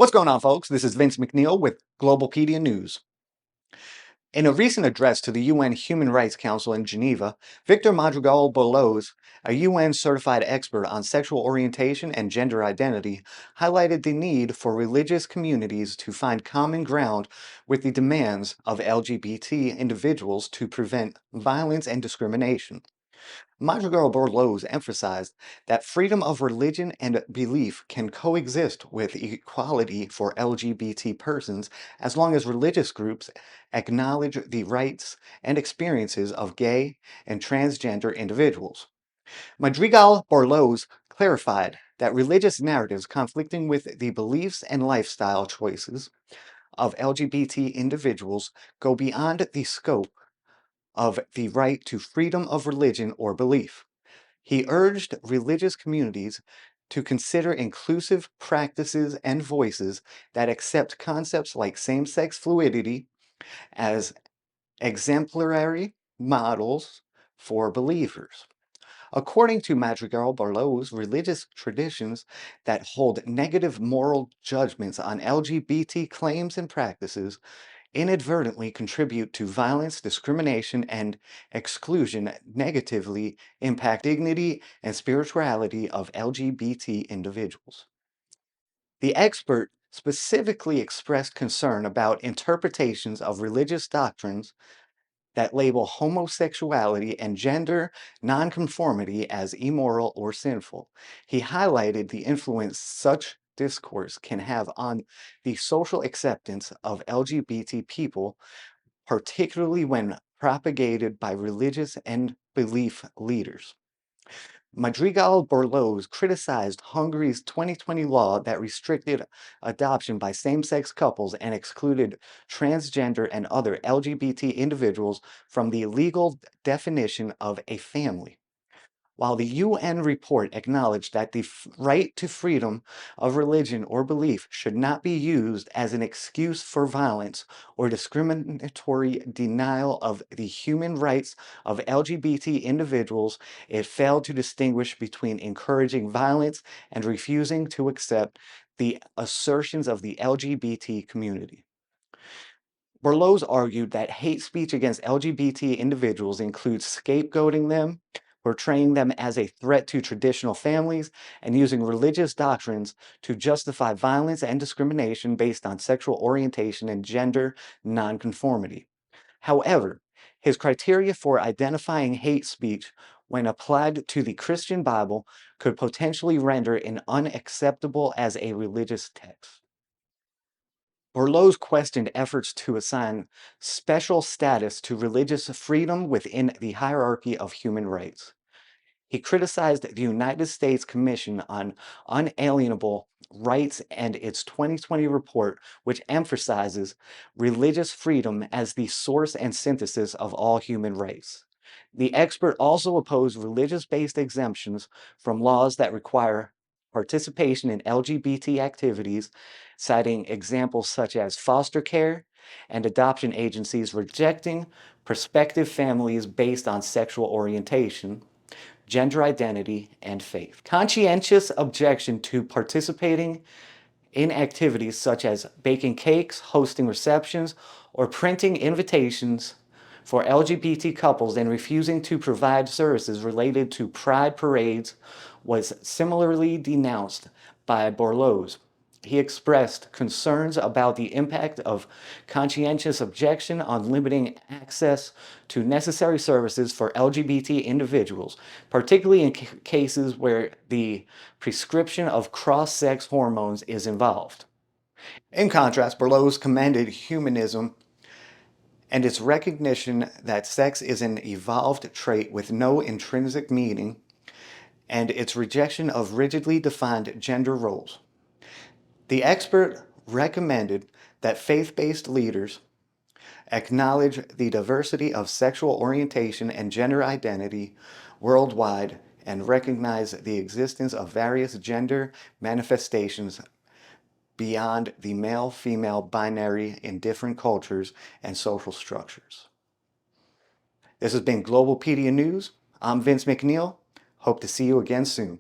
What's going on, folks? This is Vince McNeil with Globalpedia News. In a recent address to the UN Human Rights Council in Geneva, Victor Madrigal-Borloo, a UN-certified expert on sexual orientation and gender identity, highlighted the need for religious communities to find common ground with the demands of LGBT individuals to prevent violence and discrimination. Madrigal-Borloo emphasized that freedom of religion and belief can coexist with equality for LGBT persons as long as religious groups acknowledge the rights and experiences of gay and transgender individuals. Madrigal-Borloo clarified that religious narratives conflicting with the beliefs and lifestyle choices of LGBT individuals go beyond the scope of the right to freedom of religion or belief. He urged religious communities to consider inclusive practices and voices that accept concepts like same-sex fluidity as exemplary models for believers. According to Madrigal-Borloo, religious traditions that hold negative moral judgments on LGBT claims and practices inadvertently contribute to violence, discrimination, and exclusion, negatively impact dignity and spirituality of LGBT individuals. The expert specifically expressed concern about interpretations of religious doctrines that label homosexuality and gender nonconformity as immoral or sinful. He highlighted the influence such discourse can have on the social acceptance of LGBT people, particularly when propagated by religious and belief leaders. Madrigal-Borloo criticized Hungary's 2020 law that restricted adoption by same-sex couples and excluded transgender and other LGBT individuals from the legal definition of a family. While the UN report acknowledged that the right to freedom of religion or belief should not be used as an excuse for violence or discriminatory denial of the human rights of LGBT individuals, it failed to distinguish between encouraging violence and refusing to accept the assertions of the LGBT community. Borloo argued that hate speech against LGBT individuals includes scapegoating them, portraying them as a threat to traditional families, and using religious doctrines to justify violence and discrimination based on sexual orientation and gender nonconformity. However, his criteria for identifying hate speech when applied to the Christian Bible could potentially render it unacceptable as a religious text. Borloo questioned efforts to assign special status to religious freedom within the hierarchy of human rights. He criticized the United States Commission on Unalienable Rights and its 2020 report, which emphasizes religious freedom as the source and synthesis of all human rights. The expert also opposed religious-based exemptions from laws that require participation in LGBT activities, citing examples such as foster care and adoption agencies rejecting prospective families based on sexual orientation, gender identity, and faith. Conscientious objection to participating in activities such as baking cakes, hosting receptions, or printing invitations for LGBT couples and refusing to provide services related to pride parades was similarly denounced by Borloo. He expressed concerns about the impact of conscientious objection on limiting access to necessary services for LGBT individuals, particularly in cases where the prescription of cross-sex hormones is involved. In contrast, Borloo commended humanism and its recognition that sex is an evolved trait with no intrinsic meaning, and its rejection of rigidly defined gender roles. The expert recommended that faith-based leaders acknowledge the diversity of sexual orientation and gender identity worldwide and recognize the existence of various gender manifestations beyond the male-female binary in different cultures and social structures. This has been Globalpedia News. I'm Vince McNeil. Hope to see you again soon.